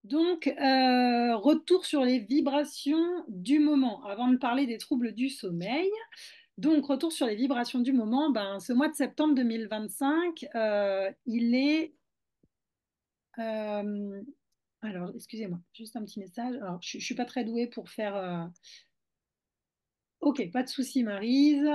Donc, retour sur les vibrations du moment, avant de parler des troubles du sommeil. Donc, retour sur les vibrations du moment, ben, ce mois de septembre 2025, il est... euh, alors, excusez-moi, juste un petit message. Alors, je ne suis pas très douée pour faire... Ok, pas de souci, Maryse.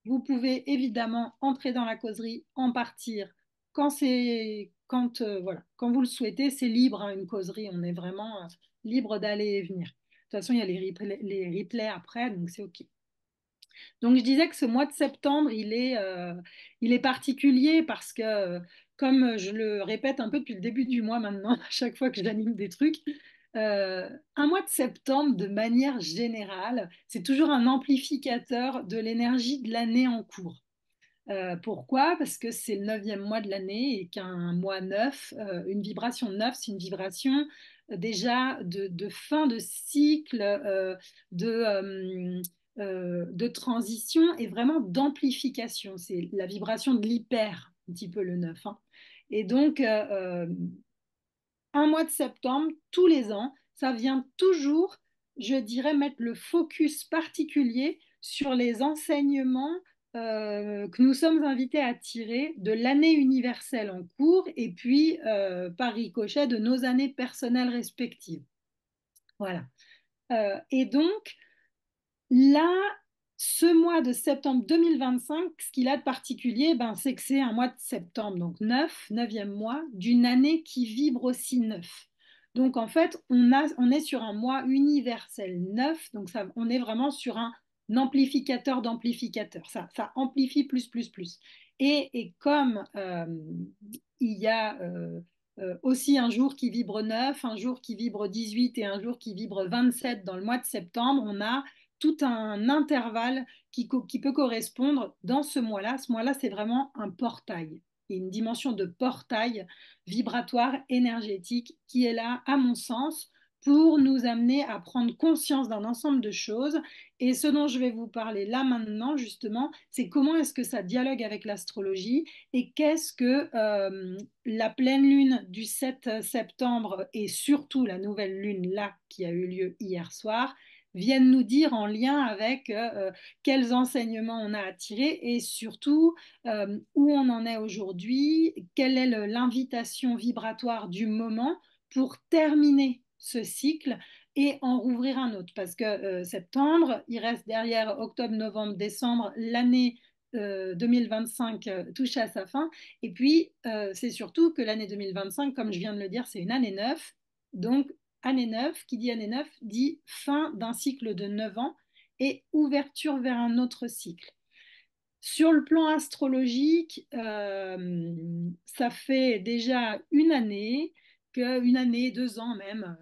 Vous pouvez évidemment entrer dans la causerie, en partir voilà, quand vous le souhaitez. C'est libre, hein, une causerie. On est vraiment libre d'aller et venir. De toute façon, il y a les replays après, donc c'est OK. Donc, je disais que ce mois de septembre, il est particulier parce que, comme je le répète un peu depuis le début du mois maintenant, à chaque fois que j'anime des trucs, un mois de septembre, de manière générale, c'est toujours un amplificateur de l'énergie de l'année en cours. Pourquoi? Parce que c'est le neuvième mois de l'année et qu'un mois neuf, une vibration neuf, c'est une vibration déjà de fin de cycle, de, de transition et vraiment d'amplification. C'est la vibration de l'hyper, un petit peu le neuf, hein. Et donc, un mois de septembre, tous les ans, ça vient toujours, je dirais, mettre le focus particulier sur les enseignements que nous sommes invités à tirer de l'année universelle en cours et puis par ricochet de nos années personnelles respectives. Voilà. Et donc, là, ce mois de septembre 2025, ce qu'il a de particulier, ben, c'est que c'est un mois de septembre, donc neuvième mois, d'une année qui vibre aussi neuf. Donc en fait, on est sur un mois universel neuf, donc ça, on est vraiment sur un amplificateur d'amplificateur. Ça amplifie plus, plus, plus. Et comme il y a aussi un jour qui vibre 9, un jour qui vibre 18 et un jour qui vibre 27 dans le mois de septembre, on a tout un intervalle qui peut correspondre dans ce mois-là. Ce mois-là, c'est vraiment un portail. Il y a une dimension de portail vibratoire énergétique qui est là, à mon sens, pour nous amener à prendre conscience d'un ensemble de choses. Et ce dont je vais vous parler là maintenant, justement, c'est comment est-ce que ça dialogue avec l'astrologie et qu'est-ce que la pleine lune du 7 septembre et surtout la nouvelle lune là qui a eu lieu hier soir viennent nous dire en lien avec quels enseignements on a à tirer et surtout où on en est aujourd'hui, quelle est l'invitation vibratoire du moment pour terminer ce cycle et en rouvrir un autre. Parce que septembre, il reste derrière octobre, novembre, décembre, l'année 2025 touche à sa fin. Et puis, c'est surtout que l'année 2025, comme je viens de le dire, c'est une année neuve. Donc, année 9, qui dit année 9, dit fin d'un cycle de 9 ans et ouverture vers un autre cycle. Sur le plan astrologique, ça fait déjà une année, 2 ans même,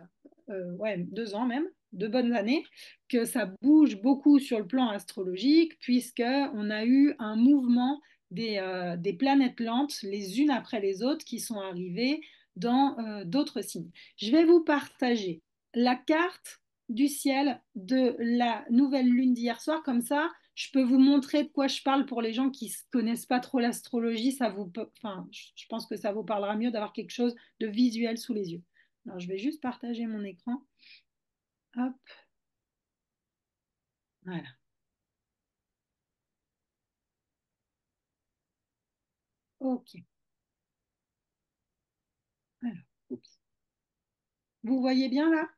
ouais, 2 ans même, 2 bonnes années, que ça bouge beaucoup sur le plan astrologique, puisqu'on a eu un mouvement des planètes lentes, les unes après les autres, qui sont arrivées dans d'autres signes. Je vais vous partager la carte du ciel de la nouvelle lune d'hier soir, comme ça je peux vous montrer de quoi je parle pour les gens qui ne connaissent pas trop l'astrologie. Enfin, je pense que ça vous parlera mieux d'avoir quelque chose de visuel sous les yeux. Alors, je vais juste partager mon écran. Hop, voilà. OK. Alors, oups. Vous voyez bien là?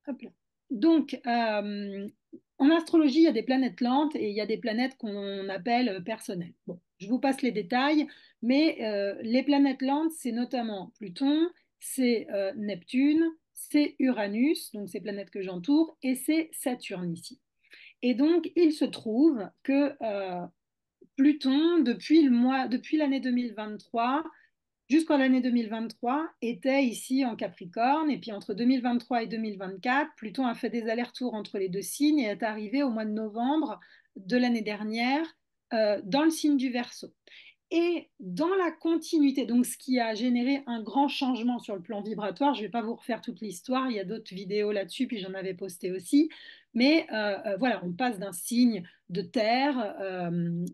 Hop là. Donc, en astrologie, il y a des planètes lentes et il y a des planètes qu'on appelle personnelles. Bon, je vous passe les détails, mais les planètes lentes, c'est notamment Pluton, c'est Neptune, c'est Uranus, donc ces planètes que j'entoure, et c'est Saturne ici. Et donc, il se trouve que Pluton, depuis l'année 2023, jusqu'en l'année 2023, était ici en Capricorne. Et puis entre 2023 et 2024, Pluton a fait des allers-retours entre les deux signes et est arrivé au mois de novembre de l'année dernière dans le signe du Verseau. Et dans la continuité, donc ce qui a généré un grand changement sur le plan vibratoire, je ne vais pas vous refaire toute l'histoire, il y a d'autres vidéos là-dessus, puis j'en avais posté aussi, Mais voilà, on passe d'un signe de terre,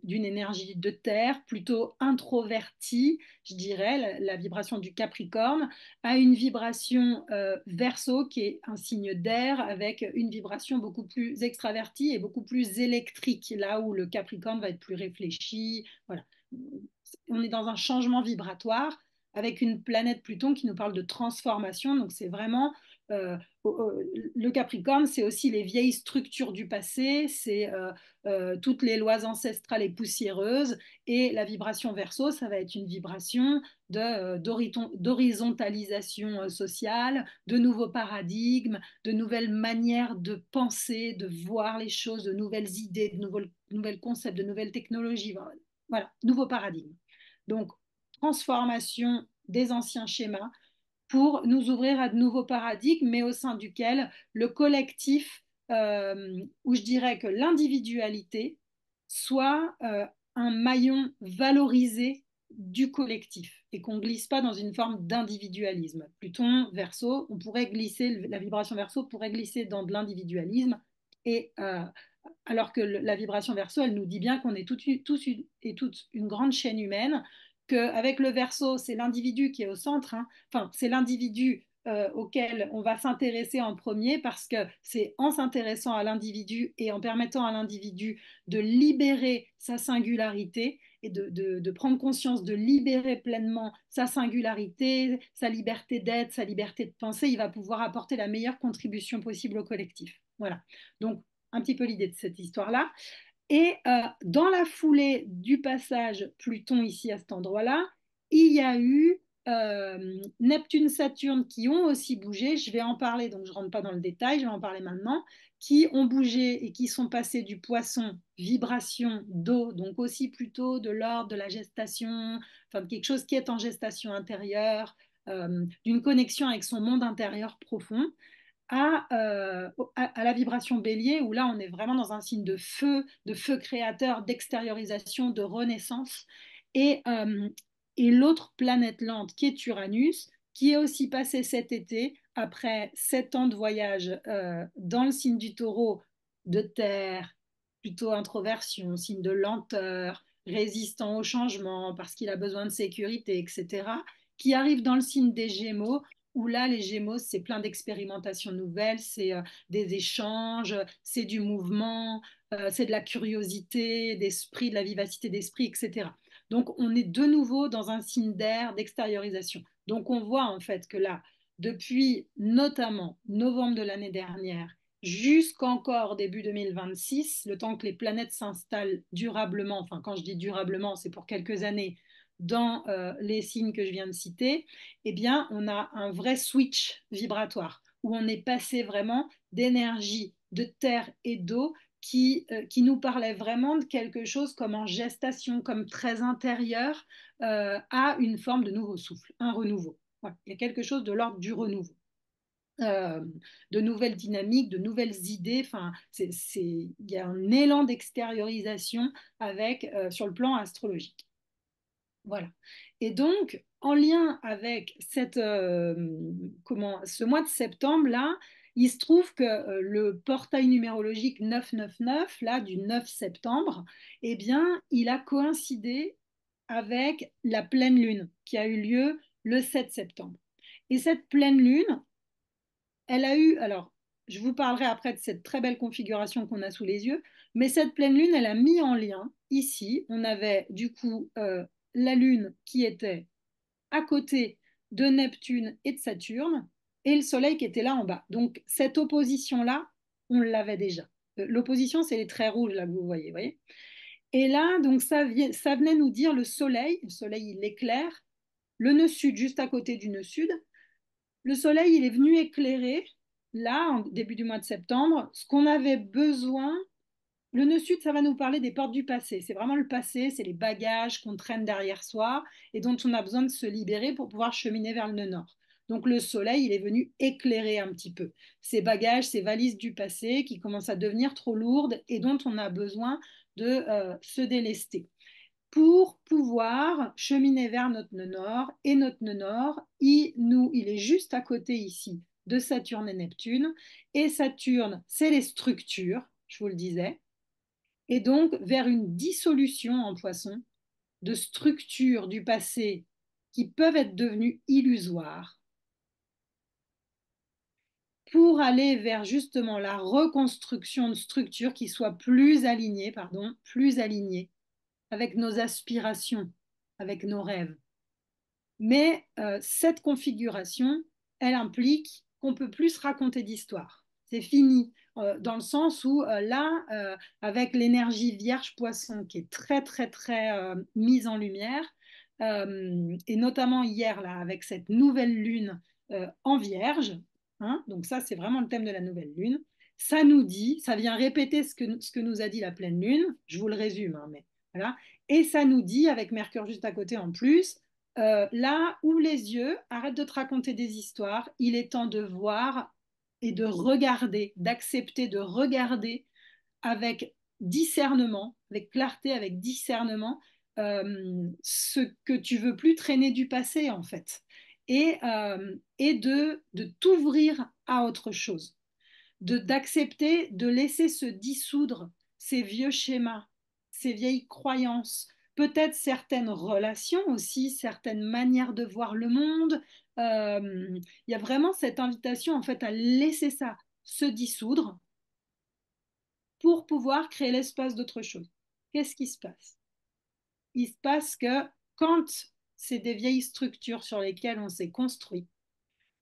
d'une énergie de terre plutôt introvertie, je dirais, la vibration du Capricorne, à une vibration Verseau qui est un signe d'air avec une vibration beaucoup plus extravertie et beaucoup plus électrique, là où le Capricorne va être plus réfléchi. Voilà. On est dans un changement vibratoire avec une planète Pluton qui nous parle de transformation. Donc c'est vraiment le Capricorne, c'est aussi les vieilles structures du passé, c'est toutes les lois ancestrales et poussiéreuses. Et la vibration Verseau, ça va être une vibration d'horizontalisation sociale, de nouveaux paradigmes, de nouvelles manières de penser, de voir les choses, de nouvelles idées, de nouvelles concepts, de nouvelles technologies. Voilà, nouveaux paradigmes. Donc, transformation des anciens schémas pour nous ouvrir à de nouveaux paradigmes, mais au sein duquel le collectif, où je dirais que l'individualité soit un maillon valorisé du collectif et qu'on ne glisse pas dans une forme d'individualisme. Pluton, Verseau, on pourrait glisser, la vibration Verseau pourrait glisser dans de l'individualisme et alors que la vibration Verseau, elle nous dit bien qu'on est tous et toutes une grande chaîne humaine, qu'avec le Verseau, c'est l'individu qui est au centre, hein. Enfin, c'est l'individu auquel on va s'intéresser en premier parce que c'est en s'intéressant à l'individu et en permettant à l'individu de libérer sa singularité et de prendre conscience, de libérer pleinement sa singularité, sa liberté d'être, sa liberté de penser, il va pouvoir apporter la meilleure contribution possible au collectif. Voilà. Donc, un petit peu l'idée de cette histoire-là. Et dans la foulée du passage Pluton ici à cet endroit-là, il y a eu Neptune-Saturne qui ont aussi bougé. Je vais en parler, donc je ne rentre pas dans le détail, je vais en parler maintenant, qui ont bougé et qui sont passés du poisson, vibration d'eau, donc aussi plutôt de l'ordre de la gestation, enfin de quelque chose qui est en gestation intérieure, d'une connexion avec son monde intérieur profond à la vibration bélier, où là, on est vraiment dans un signe de feu créateur, d'extériorisation, de renaissance. Et, euh, et l'autre planète lente, qui est Uranus, qui est aussi passé cet été, après 7 ans de voyage dans le signe du taureau, de terre, plutôt introversion, signe de lenteur, résistant au changement parce qu'il a besoin de sécurité, etc., qui arrive dans le signe des Gémeaux, où là, les Gémeaux, c'est plein d'expérimentations nouvelles, c'est des échanges, c'est du mouvement, c'est de la curiosité d'esprit, de la vivacité d'esprit, etc. Donc, on est de nouveau dans un signe d'air, d'extériorisation. Donc, on voit en fait que là, depuis notamment novembre de l'année dernière jusqu'encore début 2026, le temps que les planètes s'installent durablement, enfin quand je dis durablement, c'est pour quelques années, dans les signes que je viens de citer, eh bien, on a un vrai switch vibratoire où on est passé vraiment d'énergie, de terre et d'eau qui nous parlait vraiment de quelque chose comme en gestation, comme très intérieur, à une forme de nouveau souffle, un renouveau. Voilà. Il y a quelque chose de l'ordre du renouveau. Euh, de nouvelles dynamiques, de nouvelles idées. Enfin, il y a un élan d'extériorisation avec, sur le plan astrologique. Voilà. Et donc, en lien avec ce mois de septembre-là, il se trouve que le portail numérologique 999, là, du 9 septembre, eh bien, il a coïncidé avec la pleine lune qui a eu lieu le 7 septembre. Et cette pleine lune, elle a eu, alors, je vous parlerai après de cette très belle configuration qu'on a sous les yeux, mais cette pleine lune, elle a mis en lien, ici, on avait du coup la lune qui était à côté de Neptune et de Saturne, et le Soleil qui était là en bas. Donc, cette opposition-là, on l'avait déjà. L'opposition, c'est les traits rouges, là, que vous voyez. Et là, donc, ça venait nous dire le soleil, il éclaire, le nœud sud, juste à côté du nœud sud, le soleil, il est venu éclairer, là, en début du mois de septembre, ce qu'on avait besoin. Le nœud sud, ça va nous parler des portes du passé. C'est vraiment le passé, c'est les bagages qu'on traîne derrière soi et dont on a besoin de se libérer pour pouvoir cheminer vers le nœud nord. Donc le soleil, il est venu éclairer un petit peu ces bagages, ces valises du passé qui commencent à devenir trop lourdes et dont on a besoin de se délester pour pouvoir cheminer vers notre nœud nord. Et notre nœud nord, il est juste à côté ici de Saturne et Neptune. Et Saturne, c'est les structures, je vous le disais, et donc vers une dissolution en Poisson de structures du passé qui peuvent être devenues illusoires pour aller vers justement la reconstruction de structures qui soient plus alignées avec nos aspirations, avec nos rêves. Mais cette configuration, elle implique qu'on ne peut plus se raconter d'histoire. C'est fini, dans le sens où là, avec l'énergie vierge-poisson qui est très, très, très mise en lumière, et notamment hier, là, avec cette nouvelle lune en vierge, hein, donc ça, c'est vraiment le thème de la nouvelle lune, ça nous dit, ça vient répéter ce que nous a dit la pleine lune, je vous le résume, hein, mais voilà, et ça nous dit, avec Mercure juste à côté en plus, là, ouvre les yeux, arrête de te raconter des histoires. Il est temps de voir et de regarder, d'accepter de regarder avec discernement, avec clarté, avec discernement, ce que tu veux plus traîner du passé, en fait. Et de t'ouvrir à autre chose, d'accepter de laisser se dissoudre ces vieux schémas, ces vieilles croyances, peut-être certaines relations aussi, certaines manières de voir le monde. Il y a vraiment cette invitation en fait à laisser ça se dissoudre pour pouvoir créer l'espace d'autre chose. Qu'est-ce qui se passe? Il se passe que quand c'est des vieilles structures sur lesquelles on s'est construit,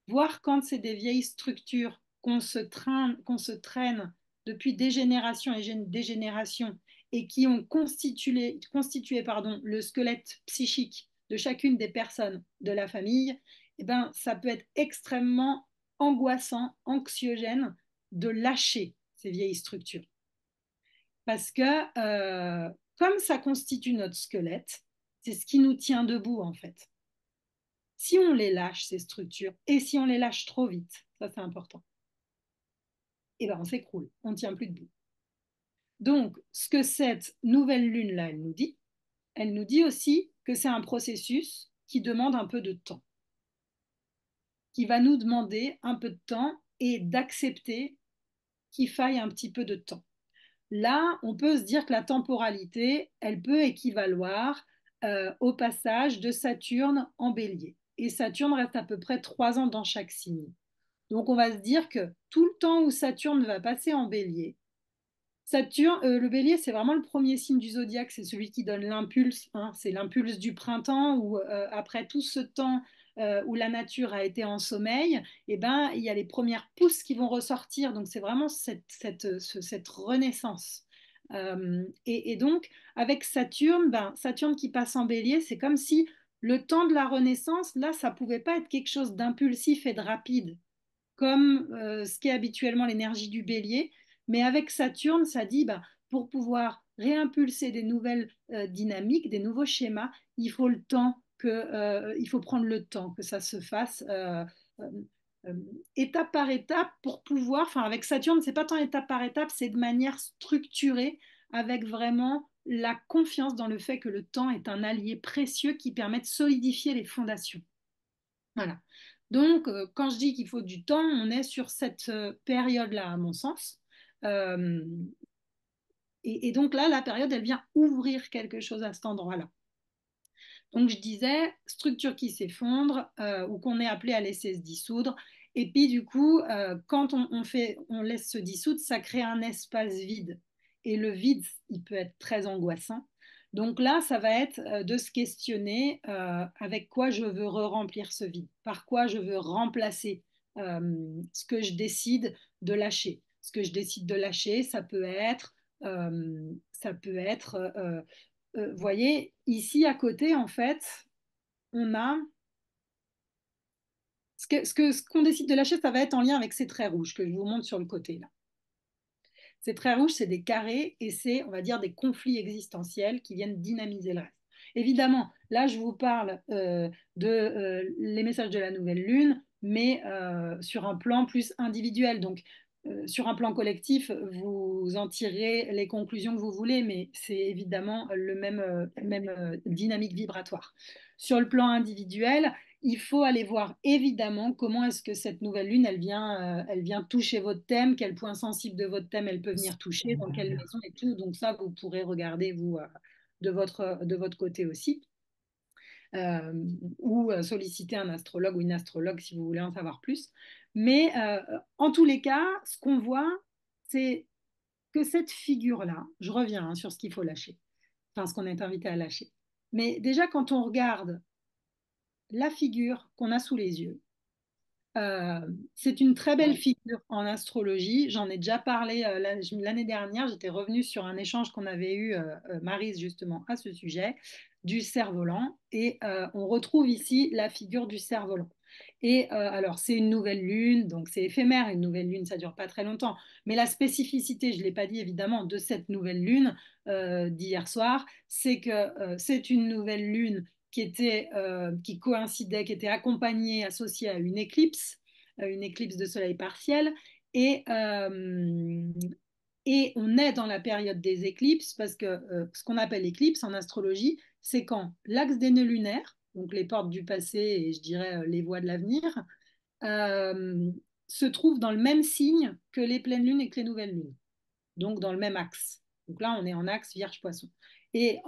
voir quand c'est des vieilles structures qu'on se traîne depuis des générations et des générations et qui ont constitué pardon, le squelette psychique de chacune des personnes de la famille, eh ben, ça peut être extrêmement angoissant, anxiogène de lâcher ces vieilles structures. Parce que comme ça constitue notre squelette, c'est ce qui nous tient debout en fait. Si on les lâche, ces structures, et si on les lâche trop vite, ça c'est important, et ben on s'écroule, on ne tient plus debout. Donc, ce que cette nouvelle lune-là, elle nous dit aussi que c'est un processus qui demande un peu de temps, qui va nous demander un peu de temps et d'accepter qu'il faille un petit peu de temps. Là, on peut se dire que la temporalité, elle peut équivaloir au passage de Saturne en bélier. Et Saturne reste à peu près 3 ans dans chaque signe. Donc on va se dire que tout le temps où Saturne va passer en bélier, Saturne, le bélier, c'est vraiment le premier signe du zodiaque, c'est celui qui donne l'impulse, hein, c'est l'impulse du printemps où après tout ce temps où la nature a été en sommeil, eh ben, il y a les premières pousses qui vont ressortir, donc c'est vraiment cette renaissance. Et donc, avec Saturne, ben, Saturne qui passe en bélier, c'est comme si le temps de la renaissance, là, ça pouvait pas être quelque chose d'impulsif et de rapide comme ce qui est habituellement l'énergie du bélier. Mais avec Saturne, ça dit, bah, pour pouvoir réimpulser des nouvelles dynamiques, des nouveaux schémas, il faut prendre le temps que ça se fasse euh, euh, étape par étape pour pouvoir, enfin avec Saturne, c'est pas tant étape par étape, c'est de manière structurée avec vraiment la confiance dans le fait que le temps est un allié précieux qui permet de solidifier les fondations. Voilà. Donc, quand je dis qu'il faut du temps, on est sur cette période-là, à mon sens. Euh, et donc là, la période, elle vient ouvrir quelque chose à cet endroit-là. Donc, je disais, structure qui s'effondre ou qu'on est appelé à laisser se dissoudre. Et puis, du coup, quand on laisse se dissoudre, ça crée un espace vide. Et le vide, il peut être très angoissant. Donc là, ça va être de se questionner avec quoi je veux re-remplir ce vide, par quoi je veux remplacer ce que je décide de lâcher. Ce que je décide de lâcher, ça peut être voyez, ici à côté, en fait, on a ce qu'on décide de lâcher, ça va être en lien avec ces traits rouges que je vous montre sur le côté là. Ces traits rouges, c'est des carrés et c'est, on va dire, des conflits existentiels qui viennent dynamiser le reste. Évidemment, là, je vous parle de les messages de la nouvelle lune, mais sur un plan plus individuel. Donc, sur un plan collectif, vous en tirerez les conclusions que vous voulez, mais c'est évidemment le même dynamique vibratoire. Sur le plan individuel, il faut aller voir évidemment comment est-ce que cette nouvelle lune, elle vient toucher votre thème, quel point sensible de votre thème elle peut venir toucher, dans quelle maison et tout. Donc ça, vous pourrez regarder, vous, de votre côté aussi. Euh, ou solliciter un astrologue ou une astrologue si vous voulez en savoir plus. Mais en tous les cas, ce qu'on voit, c'est que cette figure-là, je reviens hein, sur ce qu'il faut lâcher, enfin ce qu'on est invité à lâcher. Mais déjà, quand on regarde la figure qu'on a sous les yeux, euh, c'est une très belle figure en astrologie. J'en ai déjà parlé l'année dernière. J'étais revenue sur un échange qu'on avait eu, Maryse, justement, à ce sujet, du cerf-volant. Et on retrouve ici la figure du cerf-volant. Et alors, c'est une nouvelle lune, donc c'est éphémère. Une nouvelle lune, ça ne dure pas très longtemps. Mais la spécificité, je ne l'ai pas dit évidemment, de cette nouvelle lune d'hier soir, c'est que c'est une nouvelle lune qui coïncidait, qui était accompagnée, associée à une éclipse de soleil partielle. Et, euh, et on est dans la période des éclipses parce que ce qu'on appelle éclipse en astrologie, c'est quand l'axe des nœuds lunaires, donc les portes du passé et je dirais les voies de l'avenir, euh, se trouvent dans le même signe que les pleines lunes et que les nouvelles lunes, donc dans le même axe. Donc là, on est en axe Vierge-Poisson. Et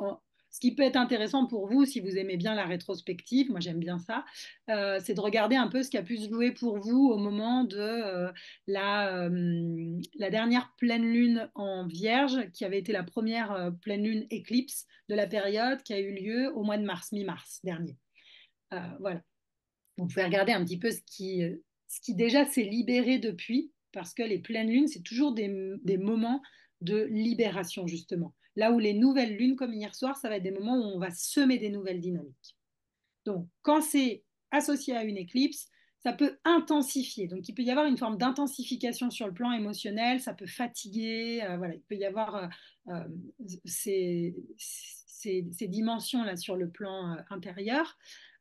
ce qui peut être intéressant pour vous, si vous aimez bien la rétrospective, moi j'aime bien ça, c'est de regarder un peu ce qui a pu se jouer pour vous au moment de la dernière pleine lune en Vierge, qui avait été la première pleine lune éclipse de la période qui a eu lieu au mois de mars, mi-mars dernier. Voilà. Vous pouvez regarder un petit peu ce qui déjà s'est libéré depuis, parce que les pleines lunes, c'est toujours des moments de libération, justement. Là où les nouvelles lunes, comme hier soir, ça va être des moments où on va semer des nouvelles dynamiques. Donc, quand c'est associé à une éclipse, ça peut intensifier. Donc, il peut y avoir une forme d'intensification sur le plan émotionnel, ça peut fatiguer, voilà, il peut y avoir euh, ces dimensions-là sur le plan intérieur.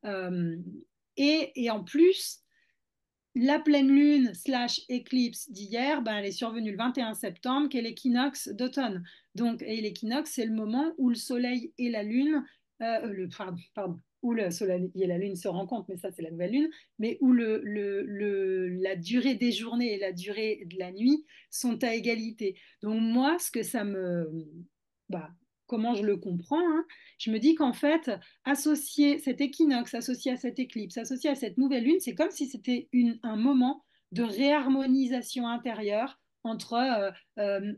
Euh, et en plus, la pleine lune slash éclipse d'hier, ben, elle est survenue le 21 septembre, qui est l'équinoxe d'automne. Donc, et l'équinoxe, c'est le moment où le soleil et la lune, pardon, où le soleil et la lune se rencontrent, mais ça, c'est la nouvelle lune, mais où la durée des journées et la durée de la nuit sont à égalité. Donc, moi, ce que ça me. Bah, comment je le comprends, hein, je me dis qu'en fait, associer cet équinoxe, associé à cette éclipse, associé à cette nouvelle lune, c'est comme si c'était un moment de réharmonisation intérieure entre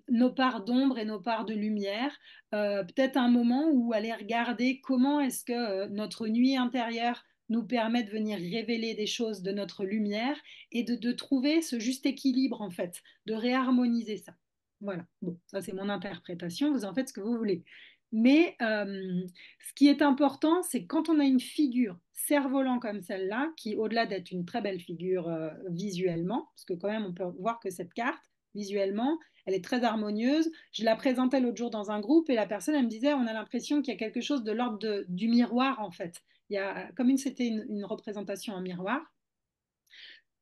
nos parts d'ombre et nos parts de lumière. Peut-être un moment où aller regarder comment est-ce que notre nuit intérieure nous permet de venir révéler des choses de notre lumière et de trouver ce juste équilibre, en fait, de réharmoniser ça. Voilà, bon, ça c'est mon interprétation, vous en faites ce que vous voulez. Mais ce qui est important, c'est quand on a une figure cerf-volant comme celle-là, qui au-delà d'être une très belle figure visuellement, parce que quand même on peut voir que cette carte, visuellement, elle est très harmonieuse. Je la présentais l'autre jour dans un groupe et la personne, elle me disait, on a l'impression qu'il y a quelque chose de l'ordre du miroir en fait. Il y a, comme c'était une représentation en miroir,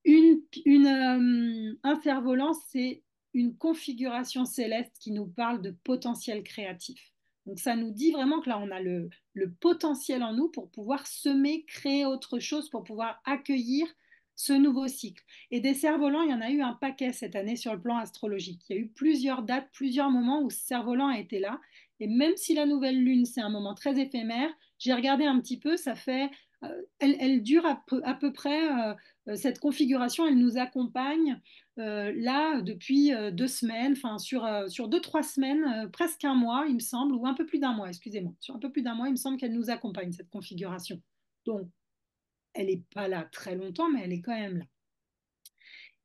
un cerf-volant, c'est une configuration céleste qui nous parle de potentiel créatif. Donc ça nous dit vraiment que là, on a le potentiel en nous pour pouvoir semer, créer autre chose, pour pouvoir accueillir ce nouveau cycle. Et des cerfs-volants, il y en a eu un paquet cette année sur le plan astrologique. Il y a eu plusieurs dates, plusieurs moments où ce cerf-volant a été là. Et même si la nouvelle lune, c'est un moment très éphémère, j'ai regardé un petit peu, ça fait, elle dure à peu près cette configuration, elle nous accompagne là depuis 2 semaines, enfin sur 2, 3 semaines, presque un mois, il me semble, ou un peu plus d'un mois, excusez-moi. Sur un peu plus d'un mois, il me semble qu'elle nous accompagne, cette configuration. Donc, elle n'est pas là très longtemps, mais elle est quand même là.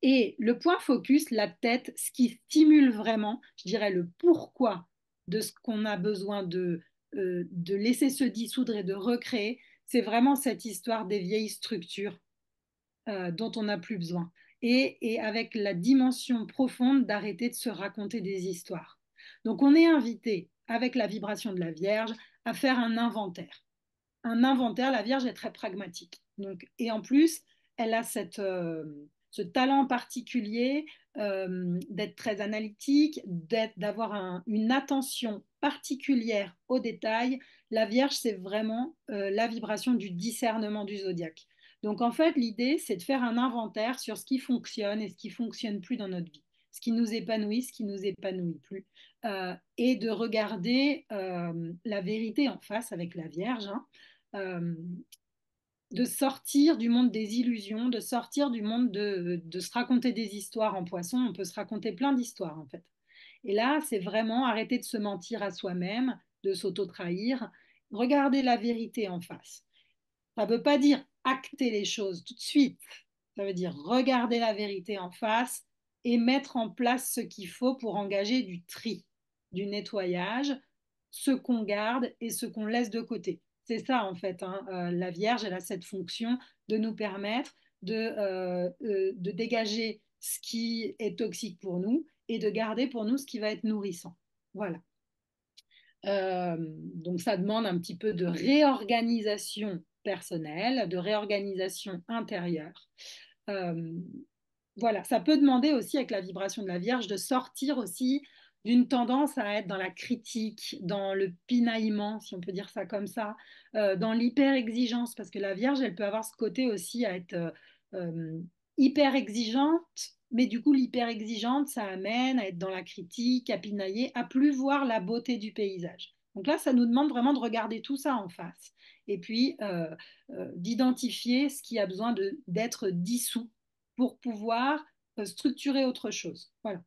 Et le point focus, la tête, ce qui stimule vraiment, je dirais, le pourquoi de ce qu'on a besoin de laisser se dissoudre et de recréer, c'est vraiment cette histoire des vieilles structures dont on n'a plus besoin. Et avec la dimension profonde d'arrêter de se raconter des histoires. Donc on est invité, avec la vibration de la Vierge, à faire un inventaire. Un inventaire, la Vierge est très pragmatique. Donc, et en plus, elle a ce talent particulier d'être très analytique, d'avoir une attention particulière aux détails. La Vierge, c'est vraiment la vibration du discernement du zodiaque. Donc en fait, l'idée, c'est de faire un inventaire sur ce qui fonctionne et ce qui fonctionne plus dans notre vie, ce qui nous épanouit, ce qui nous épanouit plus, et de regarder la vérité en face avec la Vierge, hein, euh, de sortir du monde des illusions, de sortir du monde de se raconter des histoires en poisson. On peut se raconter plein d'histoires en fait. Et là, c'est vraiment arrêter de se mentir à soi-même, de s'auto-trahir, regarder la vérité en face. Ça ne veut pas dire acter les choses tout de suite. Ça veut dire regarder la vérité en face et mettre en place ce qu'il faut pour engager du tri, du nettoyage, ce qu'on garde et ce qu'on laisse de côté. C'est ça en fait, hein. La Vierge, elle a cette fonction de nous permettre de dégager ce qui est toxique pour nous et de garder pour nous ce qui va être nourrissant. Voilà. Donc ça demande un petit peu de réorganisation personnelle, de réorganisation intérieure. Euh, voilà, ça peut demander aussi avec la vibration de la Vierge de sortir aussi d'une tendance à être dans la critique, dans le pinaillement, si on peut dire ça comme ça, dans l'hyper-exigence, parce que la Vierge, elle peut avoir ce côté aussi à être euh, hyper exigeante, mais du coup, l'hyper exigeante, ça amène à être dans la critique, à pinailler, à plus voir la beauté du paysage. Donc là, ça nous demande vraiment de regarder tout ça en face et puis d'identifier ce qui a besoin d'être dissous pour pouvoir structurer autre chose. Voilà.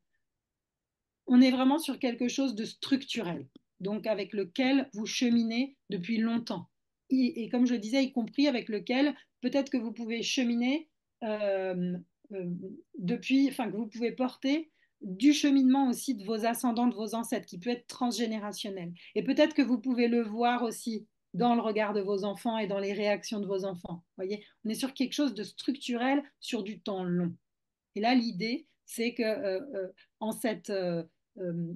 On est vraiment sur quelque chose de structurel, donc avec lequel vous cheminez depuis longtemps. Et comme je le disais, y compris avec lequel peut-être que vous pouvez cheminer euh, euh, depuis, enfin que vous pouvez porter du cheminement aussi de vos ascendants, de vos ancêtres, qui peut être transgénérationnel. Et peut-être que vous pouvez le voir aussi dans le regard de vos enfants et dans les réactions de vos enfants. Vous voyez, on est sur quelque chose de structurel sur du temps long. Et là, l'idée, c'est que en cette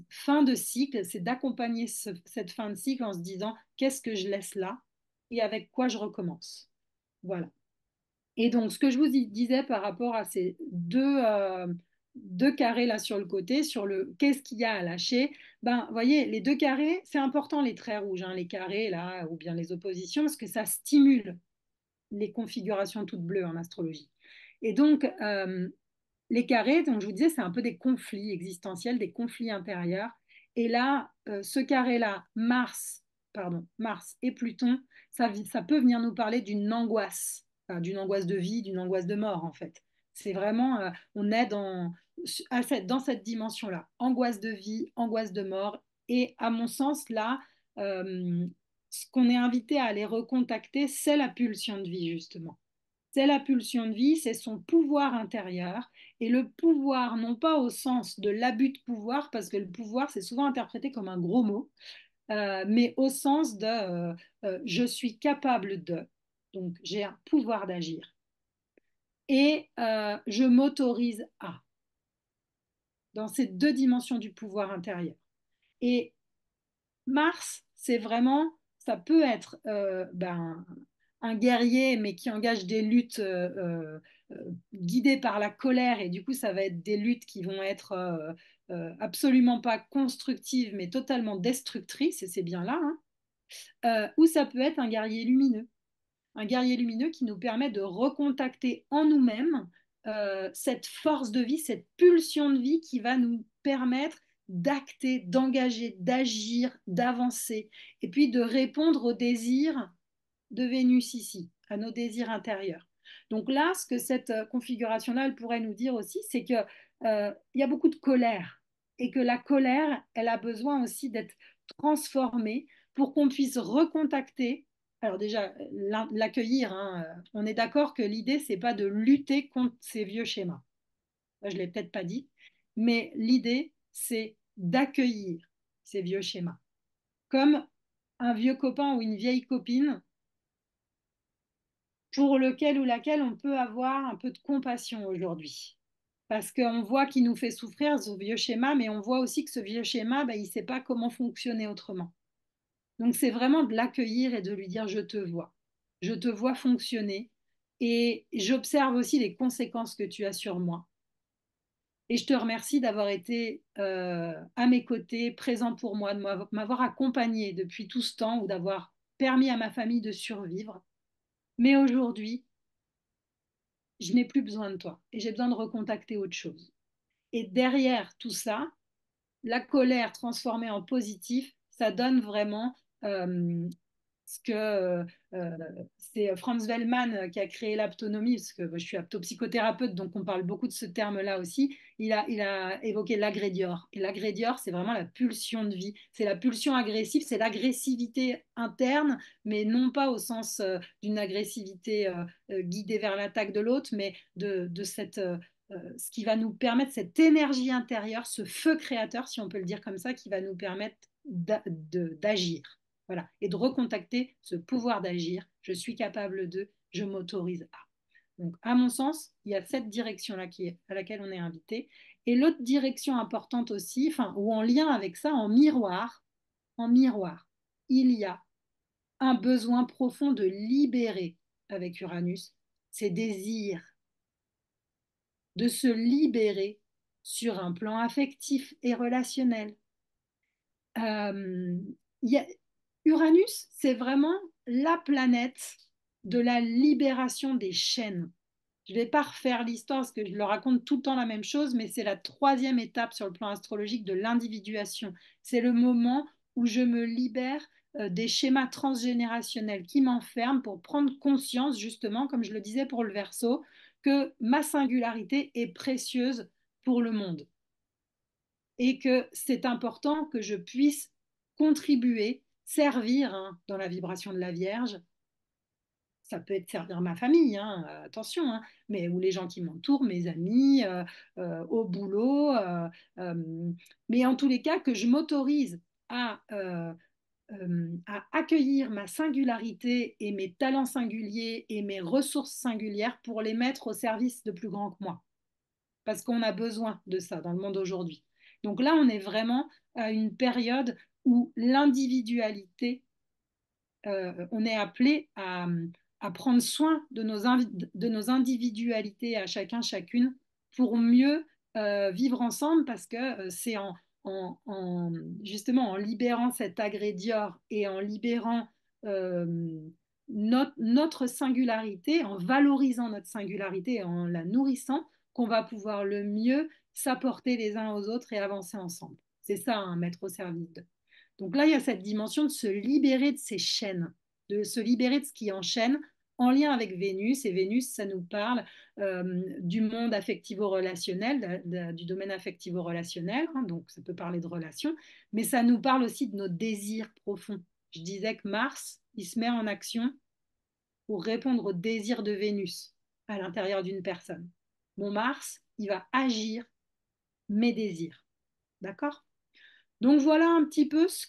fin de cycle, c'est d'accompagner cette fin de cycle en se disant qu'est-ce que je laisse là et avec quoi je recommence. Voilà. Et donc, ce que je vous disais par rapport à ces deux carrés là sur le côté, sur le qu'est-ce qu'il y a à lâcher, ben, vous voyez, les deux carrés, c'est important les traits rouges, hein, les carrés là, ou bien les oppositions, parce que ça stimule les configurations toutes bleues en astrologie. Et donc, les carrés, donc je vous disais, c'est un peu des conflits existentiels, des conflits intérieurs. Et là, ce carré-là, Mars et Pluton, ça peut venir nous parler d'une angoisse, enfin, d'une angoisse de vie, d'une angoisse de mort, en fait. C'est vraiment, on est dans cette dimension-là, angoisse de vie, angoisse de mort. Et à mon sens, là, ce qu'on est invité à aller recontacter, c'est la pulsion de vie, justement. C'est la pulsion de vie, c'est son pouvoir intérieur. Et le pouvoir, non pas au sens de l'abus de pouvoir, parce que le pouvoir, c'est souvent interprété comme un gros mot, mais au sens de je suis capable de. Donc, j'ai un pouvoir d'agir. Et je m'autorise à, dans ces deux dimensions du pouvoir intérieur. Et Mars, c'est vraiment, ça peut être un guerrier, mais qui engage des luttes guidées par la colère, et du coup, ça va être des luttes qui vont être absolument pas constructives, mais totalement destructrices, et c'est bien là, hein. Ou ça peut être un guerrier lumineux qui nous permet de recontacter en nous-mêmes cette force de vie, cette pulsion de vie qui va nous permettre d'acter, d'engager, d'agir, d'avancer, et puis de répondre aux désirs de Vénus ici, à nos désirs intérieurs. Donc là, ce que cette configuration-là, elle pourrait nous dire aussi, c'est que il y a beaucoup de colère et que la colère, elle a besoin aussi d'être transformée pour qu'on puisse recontacter. Alors déjà, l'accueillir, hein, on est d'accord que l'idée, c'est pas de lutter contre ces vieux schémas. Je l'ai peut-être pas dit, mais l'idée, c'est d'accueillir ces vieux schémas. Comme un vieux copain ou une vieille copine pour lequel ou laquelle on peut avoir un peu de compassion aujourd'hui. Parce qu'on voit qu'il nous fait souffrir ce vieux schéma, mais on voit aussi que ce vieux schéma, ben, il ne sait pas comment fonctionner autrement. Donc c'est vraiment de l'accueillir et de lui dire je te vois fonctionner et j'observe aussi les conséquences que tu as sur moi. Et je te remercie d'avoir été à mes côtés, présent pour moi, de m'avoir accompagné depuis tout ce temps ou d'avoir permis à ma famille de survivre. Mais aujourd'hui, je n'ai plus besoin de toi et j'ai besoin de recontacter autre chose. Et derrière tout ça, la colère transformée en positif, ça donne vraiment euh, ce que euh, c'est Franz Wellman qui a créé l'aptonomie, parce que je suis aptopsychothérapeute, donc on parle beaucoup de ce terme-là aussi. Il a évoqué l'agrédior. Et l'agrédior, c'est vraiment la pulsion de vie. C'est la pulsion agressive, c'est l'agressivité interne, mais non pas au sens d'une agressivité guidée vers l'attaque de l'autre, mais de cette ce qui va nous permettre cette énergie intérieure, ce feu créateur, si on peut le dire comme ça, qui va nous permettre d'agir. Voilà. Et de recontacter ce pouvoir d'agir. Je suis capable de, je m'autorise à. Donc, à mon sens, il y a cette direction-là à laquelle on est invité. Et l'autre direction importante aussi, enfin, ou en lien avec ça, en miroir, il y a un besoin profond de libérer avec Uranus ses désirs, de se libérer sur un plan affectif et relationnel. Euh, il y a- Uranus, c'est vraiment la planète de la libération des chaînes. Je ne vais pas refaire l'histoire parce que je le raconte tout le temps la même chose, mais c'est la troisième étape sur le plan astrologique de l'individuation. C'est le moment où je me libère des schémas transgénérationnels qui m'enferment pour prendre conscience, justement, comme je le disais pour le Verseau, que ma singularité est précieuse pour le monde et que c'est important que je puisse contribuer, servir dans la vibration de la Vierge. Ça peut être servir ma famille, attention, mais ou les gens qui m'entourent, mes amis, au boulot. Mais en tous les cas, que je m'autorise à accueillir ma singularité et mes talents singuliers et mes ressources singulières pour les mettre au service de plus grand que moi parce qu'on a besoin de ça dans le monde aujourd'hui. Donc là, on est vraiment à une période où l'individualité, on est appelé à prendre soin de nos individualités à chacun, chacune, pour mieux vivre ensemble, parce que c'est justement en libérant cet agrédior et en libérant euh, notre singularité, en valorisant notre singularité et en la nourrissant, qu'on va pouvoir le mieux s'apporter les uns aux autres et avancer ensemble. C'est ça, mettre au service d'eux. Donc là, il y a cette dimension de se libérer de ces chaînes, de se libérer de ce qui enchaîne en lien avec Vénus. Et Vénus, ça nous parle du monde affectivo-relationnel, du domaine affectivo-relationnel, donc ça peut parler de relations, mais ça nous parle aussi de nos désirs profonds. Je disais que Mars, il se met en action pour répondre aux désirs de Vénus à l'intérieur d'une personne. Mon Mars, il va agir mes désirs. D'accord? Donc voilà un petit peu ce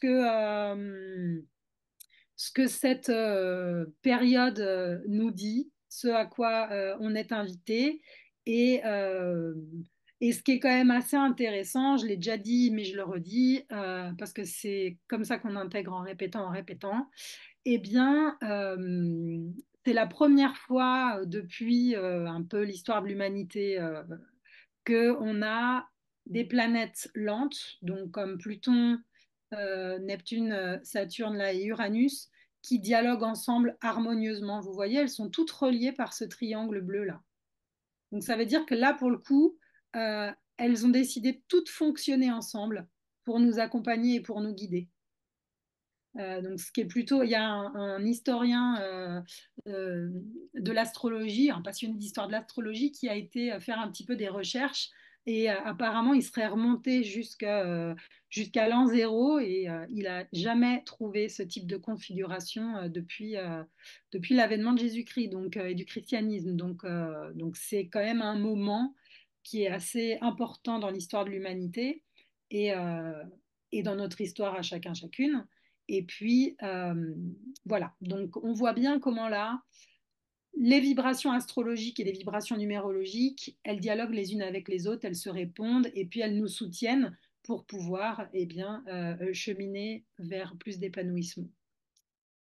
que cette période nous dit, ce à quoi on est invité et, euh, et ce qui est quand même assez intéressant, je l'ai déjà dit mais je le redis parce que c'est comme ça qu'on intègre en répétant, eh bien c'est la première fois depuis un peu l'histoire de l'humanité qu'on a des planètes lentes, donc comme Pluton, Neptune, Saturne là, et Uranus, qui dialoguent ensemble harmonieusement. Vous voyez, elles sont toutes reliées par ce triangle bleu là. Donc ça veut dire que là, pour le coup, elles ont décidé de toutes fonctionner ensemble pour nous accompagner et pour nous guider. Donc, ce qui est plutôt, il y a un historien de l'astrologie, un passionné d'histoire de l'astrologie, qui a été faire un petit peu des recherches et apparemment, il serait remonté jusqu'à l'an zéro et il n'a jamais trouvé ce type de configuration depuis l'avènement de Jésus-Christ et du christianisme. Donc, c'est quand même un moment qui est assez important dans l'histoire de l'humanité et, euh, et dans notre histoire à chacun, chacune. Et puis, voilà. Donc, on voit bien comment là, les vibrations astrologiques et les vibrations numérologiques, elles dialoguent les unes avec les autres, elles se répondent et puis elles nous soutiennent pour pouvoir cheminer vers plus d'épanouissement.